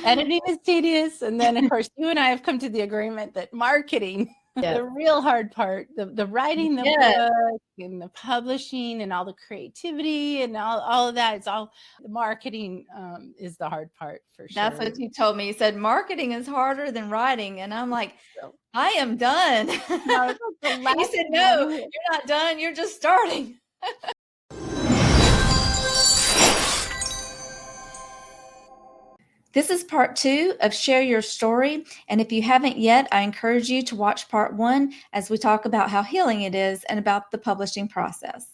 Editing is tedious. And then, of course, you and I have come to the agreement that marketing, Yeah. the real hard part, the writing the Yes. book and the publishing and all the creativity and all of that, it's all the marketing is the hard part for That's sure. what he told me. He said, "Marketing is harder than writing." And I'm like, So, "I am done." no, it's like the He last said, thing I "No, do. you're not done. You're just starting." This is part 2 of Share Your Story. And if you haven't yet, I encourage you to watch part 1 as we talk about how healing it is and about the publishing process.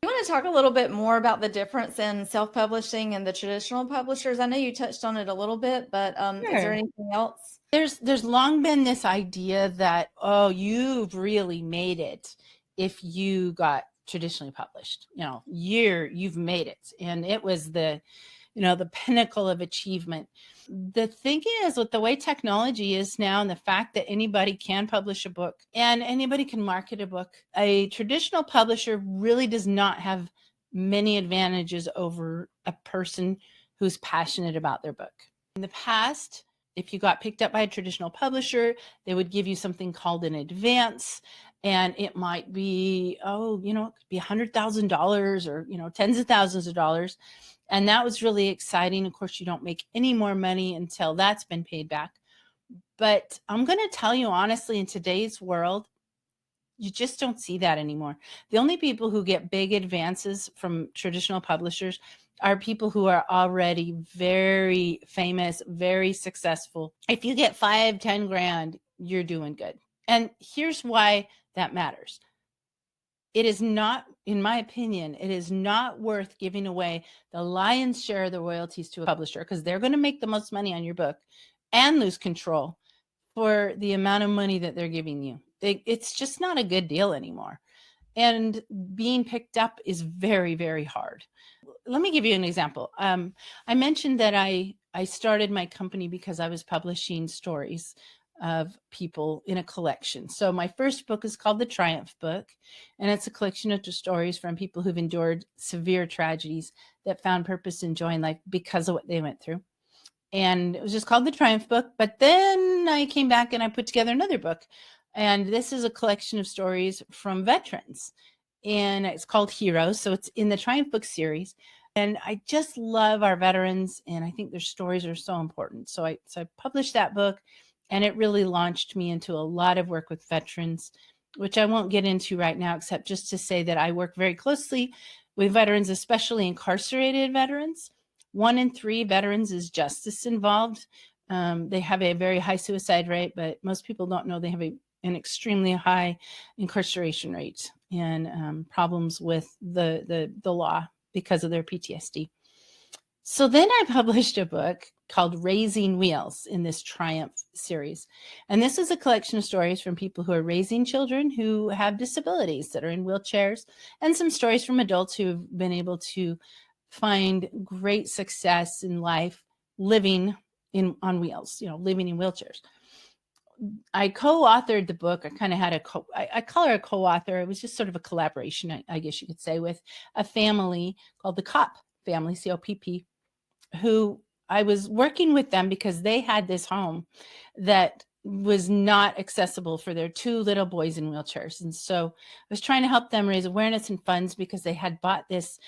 You want to talk a little bit more about the difference in self-publishing and the traditional publishers? I know you touched on it a little bit, but is there Sure. anything else? There's long been this idea that, oh, you've really made it if you got traditionally published. You've made it. And it was the pinnacle of achievement. The thinking is, with the way technology is now and the fact that anybody can publish a book and anybody can market a book, a traditional publisher really does not have many advantages over a person who's passionate about their book. In the past, if you got picked up by a traditional publisher, they would give you something called an advance. And it might be, it could be $100,000 or, tens of thousands of dollars. And that was really exciting. Of course, you don't make any more money until that's been paid back. But I'm going to tell you honestly, in today's world, you just don't see that anymore. The only people who get big advances from traditional publishers are people who are already very famous, very successful. If you get 5, 10 grand, you're doing good. And here's why that matters. It is not, in my opinion, it is not worth giving away the lion's share of the royalties to a publisher, because they're going to make the most money on your book and lose control for the amount of money that they're giving you. It's just not a good deal anymore. And being picked up is very, very hard. Let me give you an example. I mentioned that I started my company because I was publishing stories of people in a collection. So my first book is called The Triumph Book, and it's a collection of stories from people who've endured severe tragedies that found purpose and joy in life because of what they went through. And it was just called The Triumph Book. But then I came back and I put together another book. And this is a collection of stories from veterans. And it's called Heroes. So it's in the Triumph Book series. And I just love our veterans. And I think their stories are so important. So I published that book. And it really launched me into a lot of work with veterans, which I won't get into right now, except just to say that I work very closely with veterans, especially incarcerated veterans. 1 in 3 veterans is justice involved. They have a very high suicide rate, but most people don't know they have an extremely high incarceration rate and problems with the law because of their PTSD. So then I published a book called Raising Wheels in this Triumph series. And this is a collection of stories from people who are raising children who have disabilities, that are in wheelchairs, and some stories from adults who've been able to find great success in life living on wheels, living in wheelchairs. I co-authored the book. I kind of had I call her a co-author. It was just sort of a collaboration, I guess you could say, with a family called the Kopp family, COPP, who I was working with them because they had this home that was not accessible for their 2 little boys in wheelchairs. And so I was trying to help them raise awareness and funds because they had bought this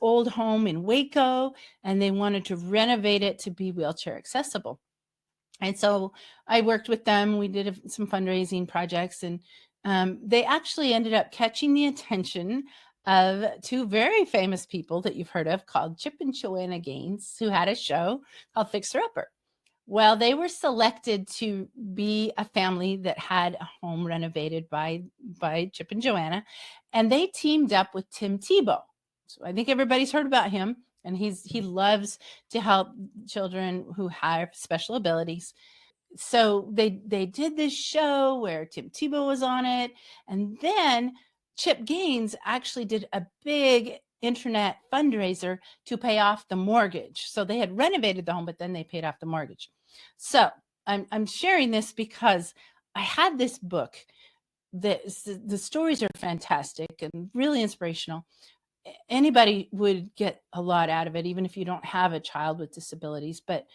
old home in Waco and they wanted to renovate it to be wheelchair accessible. And so I worked with them. We did some fundraising projects, and they actually ended up catching the attention of 2 very famous people that you've heard of, called Chip and Joanna Gaines, who had a show called Fixer Upper. Well, they were selected to be a family that had a home renovated by Chip and Joanna, and they teamed up with Tim Tebow. So I think everybody's heard about him, and he loves to help children who have special abilities. So they did this show where Tim Tebow was on it, and then Chip Gaines actually did a big internet fundraiser to pay off the mortgage. So they had renovated the home, but then they paid off the mortgage. So I'm sharing this because I had this book. The stories are fantastic and really inspirational. Anybody would get a lot out of it, even if you don't have a child with disabilities. But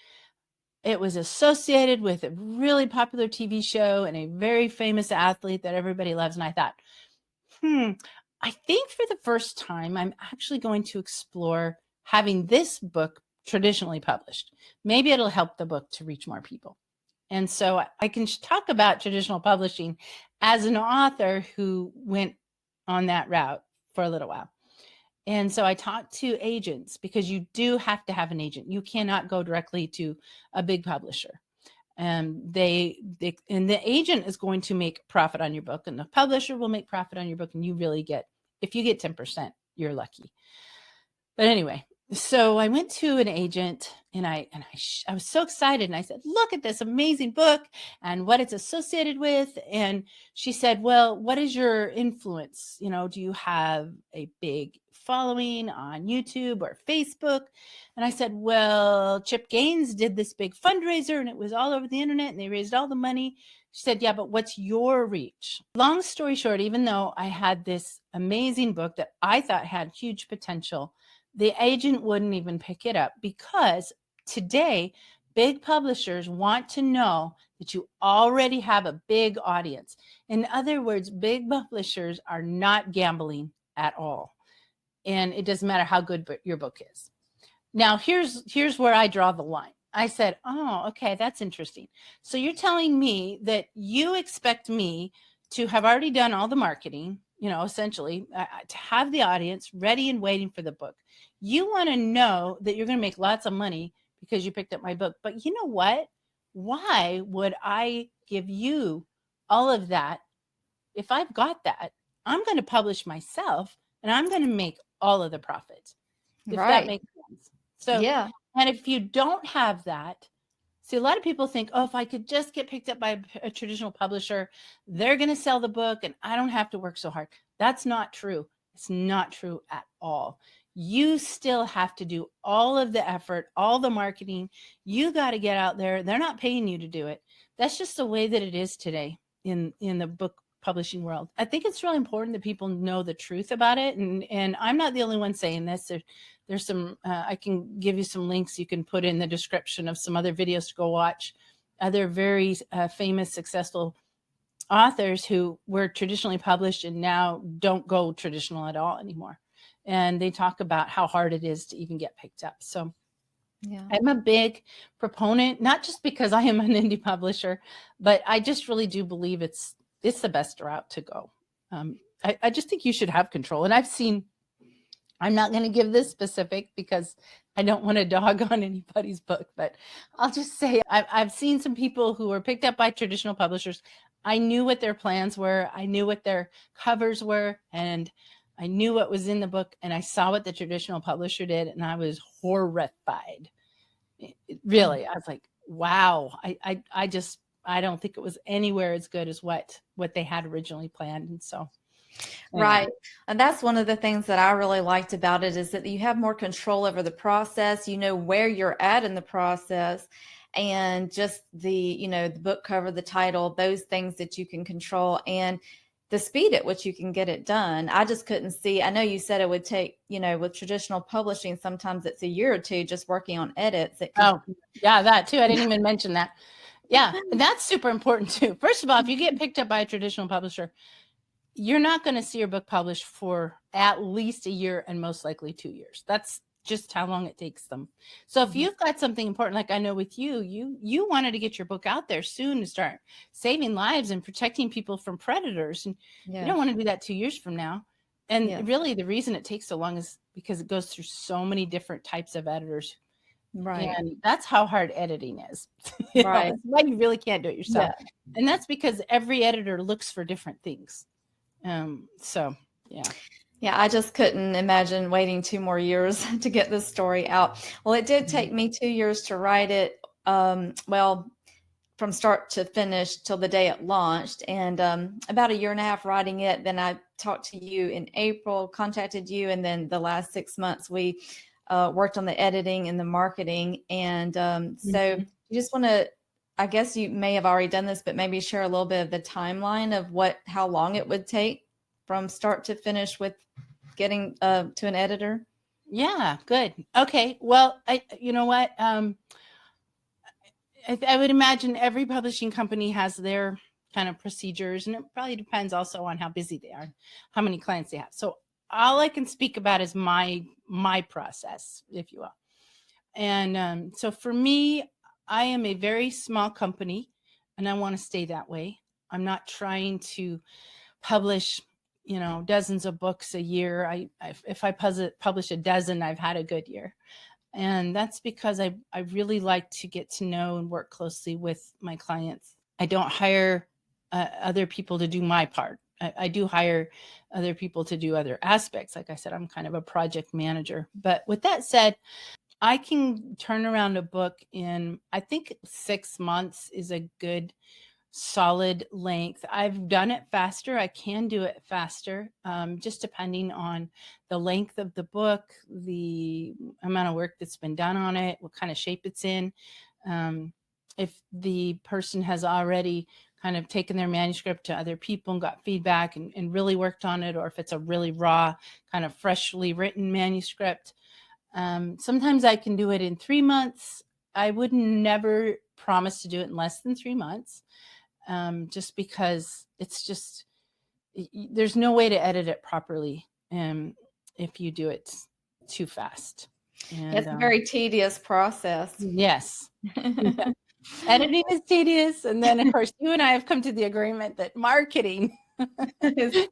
it was associated with a really popular TV show and a very famous athlete that everybody loves. And I thought, I think for the first time, I'm actually going to explore having this book traditionally published. Maybe it'll help the book to reach more people. And so I can talk about traditional publishing as an author who went on that route for a little while. And so I talked to agents, because you do have to have an agent. You cannot go directly to a big publisher. And and the agent is going to make profit on your book, and the publisher will make profit on your book. And you really get, if you get 10%, you're lucky. But anyway, so I went to an agent, and I was so excited, and I said, look at this amazing book and what it's associated with. And she said, well, what is your influence? Do you have a big following on YouTube or Facebook? And I said, well, Chip Gaines did this big fundraiser, and it was all over the internet, and they raised all the money. She said, yeah, but what's your reach? Long story short, even though I had this amazing book that I thought had huge potential, the agent wouldn't even pick it up, because today big publishers want to know that you already have a big audience. In other words, big publishers are not gambling at all. And it doesn't matter how good your book is. Now, here's where I draw the line. I said, oh, okay, that's interesting. So you're telling me that you expect me to have already done all the marketing, essentially, to have the audience ready and waiting for the book. You want to know that you're going to make lots of money because you picked up my book. But you know what? Why would I give you all of that? If I've got that, I'm going to publish myself, and I'm going to make all of the profits. If that makes sense. So, yeah. And if you don't have that, see, a lot of people think, oh, if I could just get picked up by a traditional publisher, they're going to sell the book and I don't have to work so hard. That's not true. It's not true at all. You still have to do all of the effort, all the marketing. You got to get out there. They're not paying you to do it. That's just the way that it is today in the book publishing world. I think it's really important that people know the truth about it. And I'm not the only one saying this. There's some, I can give you some links you can put in the description of some other videos to go watch. Other very famous, successful authors who were traditionally published and now don't go traditional at all anymore. And they talk about how hard it is to even get picked up. So yeah, I'm a big proponent, not just because I am an indie publisher, but I just really do believe it's the best route to go. I just think you should have control. And I'm not going to give this specific because I don't want to dog on anybody's book, but I'll just say I've seen some people who were picked up by traditional publishers. I knew what their plans were. I knew what their covers were, and I knew what was in the book, and I saw what the traditional publisher did, and I was horrified. Really, I was like, wow, I don't think it was anywhere as good as what they had originally planned. And so, right. And that's one of the things that I really liked about it, is that you have more control over the process. You know where you're at in the process, and just the book cover, the title, those things that you can control, and the speed at which you can get it done. I just couldn't see. I know you said it would take, with traditional publishing, sometimes it's a year or two just working on edits. Yeah, that too. I didn't even mention that. Yeah, and that's super important too. First of all, if you get picked up by a traditional publisher, you're not going to see your book published for at least a year and most likely 2 years. That's just how long it takes them. So if you've got something important, like I know with you wanted to get your book out there soon to start saving lives and protecting people from predators. And you don't want to do that 2 years from now. And really the reason it takes so long is because it goes through so many different types of editors. Right. And that's how hard editing is. Right. That's why you really can't do it yourself. Yeah. And that's because every editor looks for different things. So, yeah. Yeah, I just couldn't imagine waiting 2 more years to get this story out. Well, it did take me 2 years to write it. Well, from start to finish till the day it launched, and about a year and a half writing it. Then I talked to you in April, contacted you, and then the last 6 months we worked on the editing and the marketing. And so you just want to, I guess you may have already done this, but maybe share a little bit of the timeline of how long it would take from start to finish with getting to an editor. Yeah, good. Okay. Well, you know what? I would imagine every publishing company has their kind of procedures, and it probably depends also on how busy they are, how many clients they have. So all I can speak about is my process, if you will. And so for me, I am a very small company, and I want to stay that way. I'm not trying to publish, dozens of books a year. If I publish a dozen, I've had a good year. And that's because I really like to get to know and work closely with my clients. I don't hire other people to do my part. I do hire other people to do other aspects. Like I said, I'm kind of a project manager. But with that said, I can turn around a book in, I think 6 months is a good solid length. I've done it faster. I can do it faster, just depending on the length of the book, the amount of work that's been done on it, what kind of shape it's in. If the person has already kind of taken their manuscript to other people and got feedback and really worked on it, or if it's a really raw, kind of freshly written manuscript. Sometimes I can do it in 3 months. I would never promise to do it in less than 3 months. Just because there's no way to edit it properly if you do it too fast. And, it's a very tedious process. Yes. Editing is tedious. And then, of course, you and I have come to the agreement that marketing is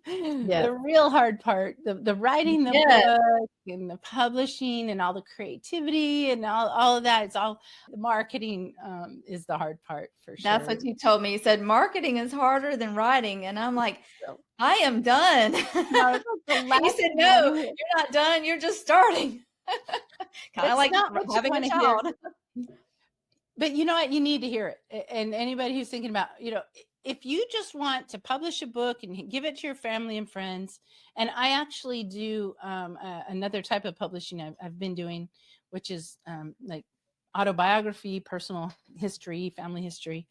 the real hard part, the writing the book and the publishing and all the creativity and all of that. It's all the marketing is the hard part for sure. That's what you told me. You said marketing is harder than writing. And I'm like, I am done. No, you said, no, you're not done. You're just starting. Kind of like having a child. But you know what? You need to hear it. And anybody who's thinking about, if you just want to publish a book and give it to your family and friends, and I actually do another type of publishing I've been doing, which is like autobiography, personal history, family history.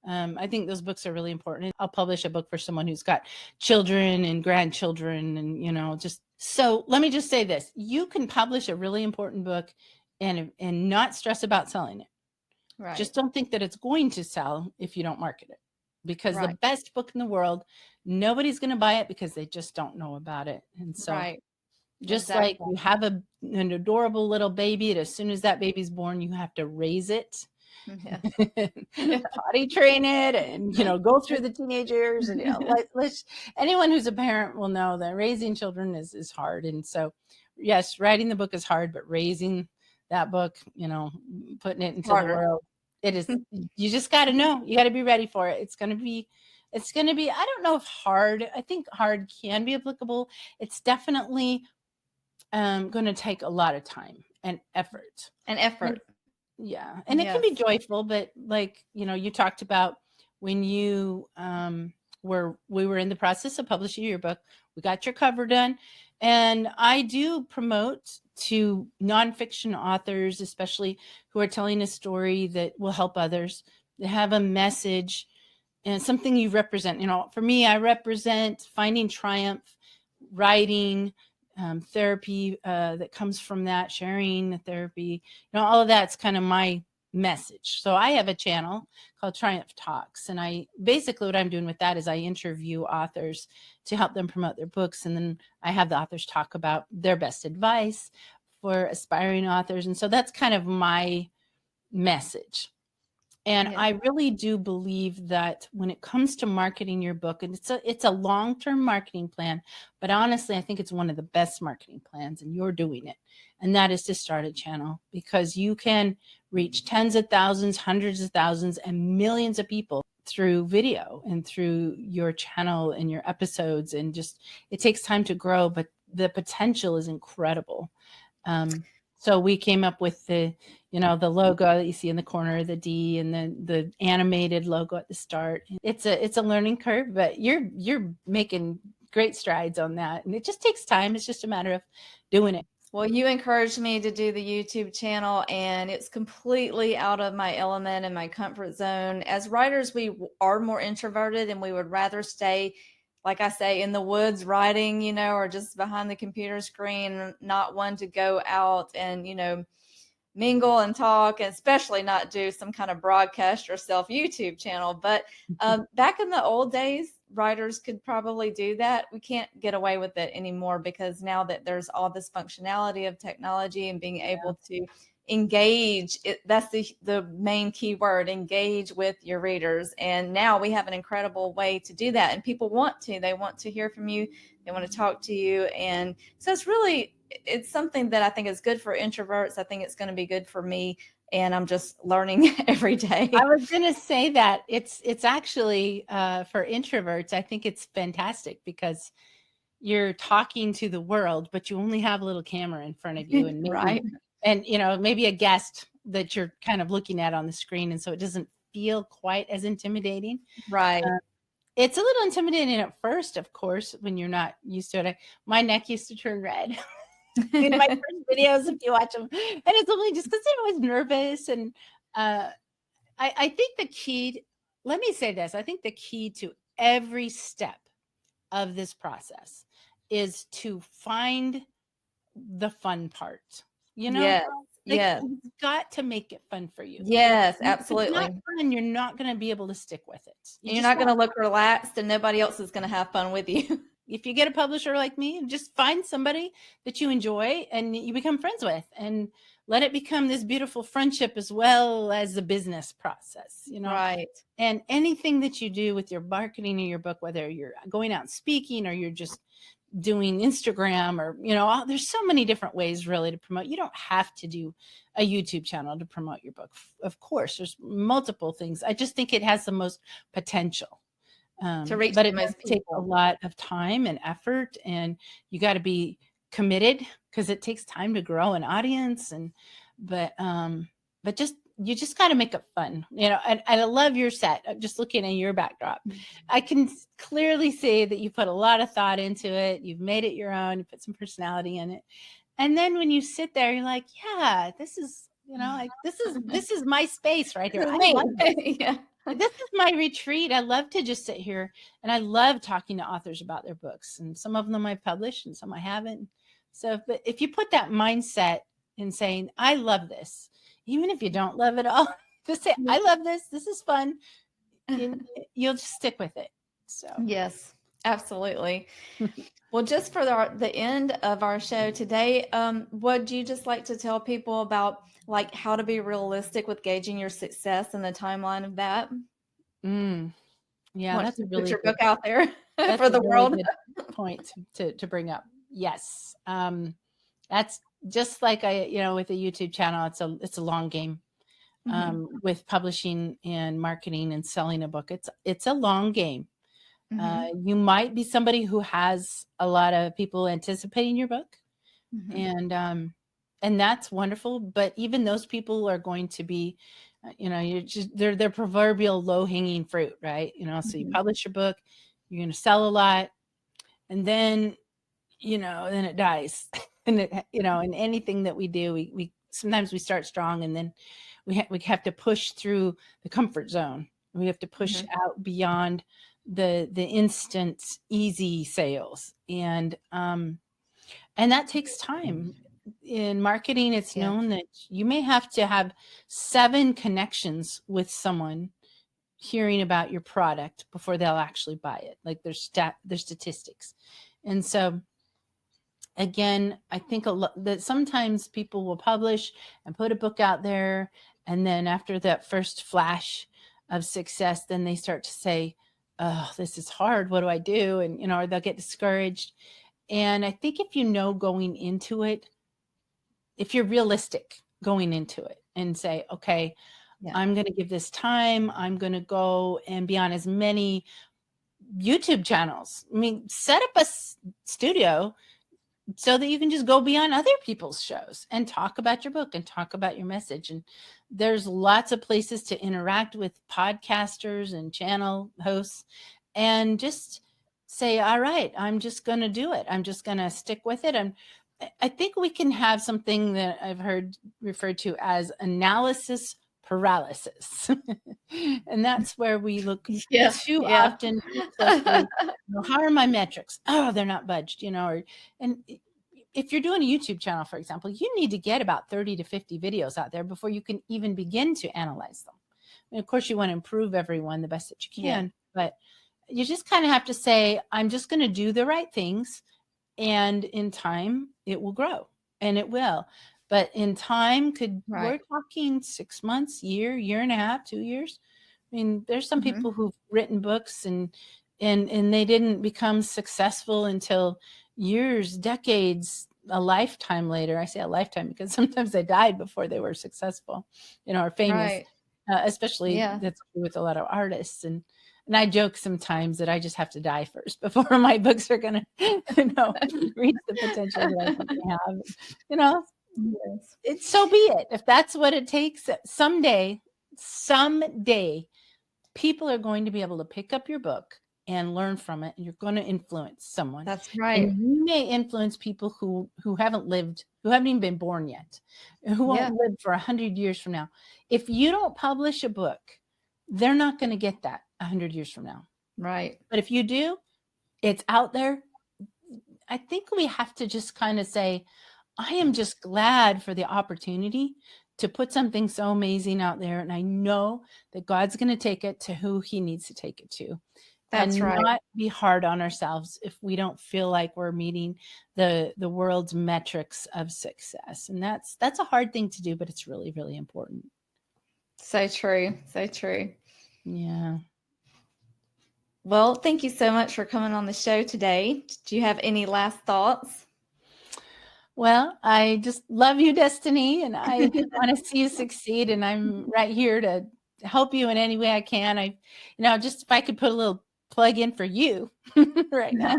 I think those books are really important. I'll publish a book for someone who's got children and grandchildren and, just, so let me just say this. You can publish a really important book and not stress about selling it. Right. Just don't think that it's going to sell if you don't market it, because the best book in the world, nobody's going to buy it because they just don't know about it. And so just like you have an adorable little baby, and as soon as that baby's born, you have to raise it, potty train it, and go through the teenage years. And anyone who's a parent will know that raising children is hard. And so yes, writing the book is hard, but raising that book, putting it into the world, it is. You just got to know. You got to be ready for it. It's going to be. I don't know if hard. I think hard can be applicable. It's definitely going to take a lot of time and effort. Yeah, and it can be joyful, but like you talked about when you we were in the process of publishing your book. We got your cover done, and I do promote to nonfiction authors, especially who are telling a story that will help others, that have a message and something you represent. For me, I represent finding triumph, writing, therapy that comes from that, sharing the therapy, all of that's kind of my message. So I have a channel called Triumph Talks, and basically what I'm doing with that is I interview authors to help them promote their books, and then I have the authors talk about their best advice for aspiring authors. And so that's kind of my message. And I really do believe that when it comes to marketing your book, and it's a long-term marketing plan, but honestly, I think it's one of the best marketing plans, and you're doing it. And that is to start a channel, because you can reach tens of thousands, hundreds of thousands, and millions of people through video and through your channel and your episodes. And just, it takes time to grow, but the potential is incredible. So we came up with the logo that you see in the corner, the D, and the animated logo at the start. It's a learning curve, but you're making great strides on that. And it just takes time. It's just a matter of doing it. Well, you encouraged me to do the YouTube channel, and it's completely out of my element and my comfort zone. As writers, we are more introverted, and we would rather stay, like I say, in the woods writing, or just behind the computer screen, not one to go out and, mingle and talk, and especially not do some kind of broadcast yourself YouTube channel. But back in the old days, writers could probably do that. We can't get away with it anymore because now that there's all this functionality of technology and being able to engage, that's the main key word, engage with your readers. And now we have an incredible way to do that. And people they want to hear from you. They want to talk to you. And so it's something that I think is good for introverts. I think it's going to be good for me. And I'm just learning every day. I was going to say that it's actually for introverts, I think it's fantastic because you're talking to the world, but you only have a little camera in front of you and maybe, right. and maybe a guest that you're kind of looking at on the screen. And so it doesn't feel quite as intimidating. Right. It's a little intimidating at first, of course, when you're not used to it. My neck used to turn red in my first videos, if you watch them. And it's only just because I was nervous. And I think the key, let me say this, I think the key to every step of this process is to find the fun part. Yes. Yes. You've got to make it fun for you. Yes, If it's absolutely. not fun, you're not going to be able to stick with it. You're not going to look relaxed, and nobody else is going to have fun with you. If you get a publisher like me, just find somebody that you enjoy and you become friends with, and let it become this beautiful friendship as well as a business process, Right. And anything that you do with your marketing of your book, whether you're going out and speaking or you're just doing Instagram or, there's so many different ways really to promote. You don't have to do a YouTube channel to promote your book. Of course, there's multiple things. I just think it has the most potential. To reach but the it most does take a lot of time and effort, and you got to be committed because it takes time to grow an audience. But you just got to make it fun, and I love your set. Just looking at your backdrop, I can clearly see that you put a lot of thought into it. You've made it your own. You put some personality in it. And then when you sit there, you're like, yeah, this is, this is my space right here. I love it. Yeah. This is my retreat. I love to just sit here, and I love talking to authors about their books. And some of them I've published and some I haven't. So, but if you put that mindset in saying, I love this, even if you don't love it all, just say, I love this. This is fun. You'll just stick with it. So, yes, absolutely. Well, just for the end of our show today, would you just like to tell people about like how to be realistic with gauging your success and the timeline of that? Yeah, that's a really put your book out there that's for the a really world. good point to bring up. Yes, that's just like with a YouTube channel. It's a long game. With publishing and marketing and selling a book, it's a long game. You might be somebody who has a lot of people anticipating your book, and that's wonderful. But even those people are going to be, they're proverbial low hanging fruit, right? So you publish your book, you're going to sell a lot, and then it dies. And in anything that we do, we sometimes we start strong, and then we have to push through the comfort zone. We have to push out beyond the instant easy sales, and that takes time. In marketing, it's known that you may have to have 7 connections with someone hearing about your product before they'll actually buy it. Like there's statistics. And so again, I think that sometimes people will publish and put a book out there, and then after that first flash of success, then they start to say, oh, this is hard. What do I do? And, or they'll get discouraged. And I think if going into it, if you're realistic going into it and say, okay, I'm going to give this time. I'm going to go and be on as many YouTube channels. I mean, set up a studio so that you can just go be on other people's shows and talk about your book and talk about your message. And there's lots of places to interact with podcasters and channel hosts, and just say, all right, I'm just going to do it. I'm just going to stick with it. And I think we can have something that I've heard referred to as analysis paralysis. And that's where we look too often closely, how are my metrics? Oh, they're not budged, and if you're doing a YouTube channel, for example, you need to get about 30 to 50 videos out there before you can even begin to analyze them. And of course, you want to improve everyone the best that you can, but you just kind of have to say, I'm just going to do the right things. And in time, it will grow, and it will. But in time, we're talking 6 months, year and a half, 2 years. I mean, there's some people who've written books and they didn't become successful until years, decades, a lifetime later. I say a lifetime because sometimes they died before they were successful, or famous. Right. Especially that's with a lot of artists. And I joke sometimes that I just have to die first before my books are going to, reach the potential that I think they have. It's so be it. If that's what it takes, someday, people are going to be able to pick up your book and learn from it, and you're going to influence someone. That's right. And you may influence people who haven't lived, who haven't even been born yet, who won't live for 100 years from now. If you don't publish a book, they're not going to get that 100 years from now. Right. But if you do, it's out there. I think we have to just kind of say, I am just glad for the opportunity to put something so amazing out there. And I know that God's going to take it to who he needs to take it to. That's and right. not be hard on ourselves if we don't feel like we're meeting the world's metrics of success. And that's a hard thing to do, but it's really, really important. So true. So true. Yeah. Well, thank you so much for coming on the show today. Do you have any last thoughts? Well, I just love you, Destiny, and I want to see you succeed. And I'm right here to help you in any way I can. Just if I could put a little plug in for you right now.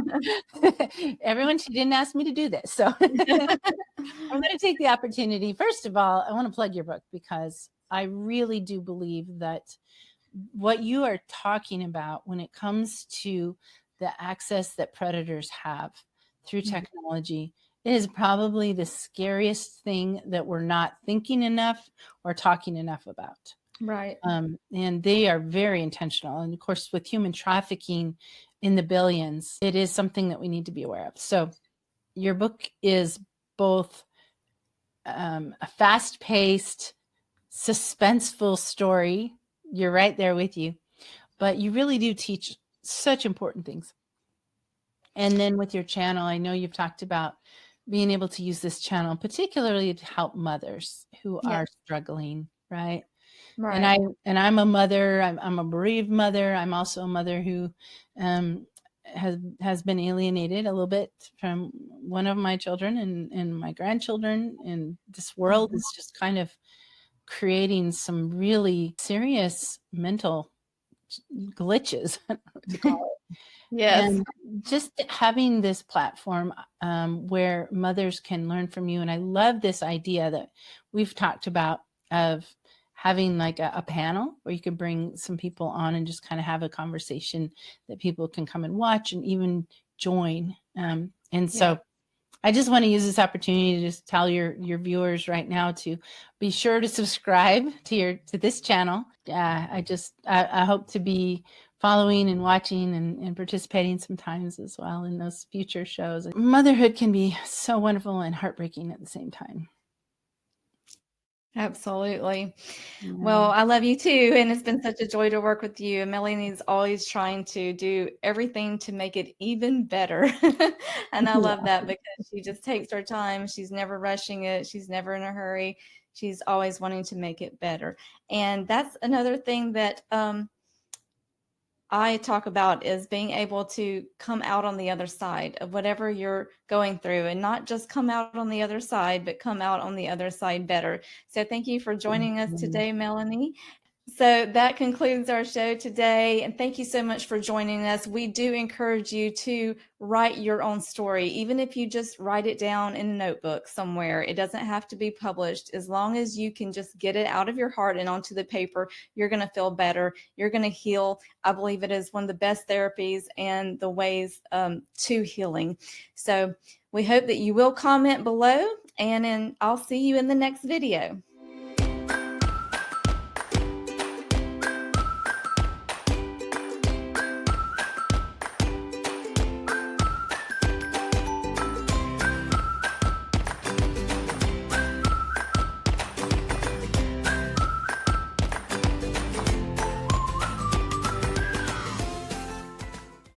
Everyone, she didn't ask me to do this. So I'm going to take the opportunity. First of all, I want to plug your book because I really do believe that what you are talking about when it comes to the access that predators have through technology, it is probably the scariest thing that we're not thinking enough or talking enough about. Right. And they are very intentional. And of course, with human trafficking in the billions, it is something that we need to be aware of. So your book is both a fast-paced, suspenseful story. You're right there with you, but you really do teach such important things. And then with your channel, I know you've talked about being able to use this channel, particularly to help mothers who are struggling, right? Right. And I'm a mother. I'm a bereaved mother. I'm also a mother who has been alienated a little bit from one of my children and my grandchildren. And this world is just kind of creating some really serious mental glitches. Yes. And just having this platform where mothers can learn from you. And I love this idea that we've talked about of having like a panel where you could bring some people on and just kind of have a conversation that people can come and watch and even join. And so I just want to use this opportunity to just tell your viewers right now to be sure to subscribe to this channel. I hope to be following and watching and participating sometimes as well in those future shows. Motherhood can be so wonderful and heartbreaking at the same time. Absolutely. Yeah. Well, I love you too. And it's been such a joy to work with you. Melanie's always trying to do everything to make it even better. And I love that because she just takes her time. She's never rushing it. She's never in a hurry. She's always wanting to make it better. And that's another thing that I talk about is being able to come out on the other side of whatever you're going through, and not just come out on the other side, but come out on the other side better. So thank you for joining us today, Melanie. So that concludes our show today. And thank you so much for joining us. We do encourage you to write your own story, even if you just write it down in a notebook somewhere. It doesn't have to be published. As long as you can just get it out of your heart and onto the paper, you're going to feel better. You're going to heal. I believe it is one of the best therapies and the ways to healing. So we hope that you will comment below, and I'll see you in the next video.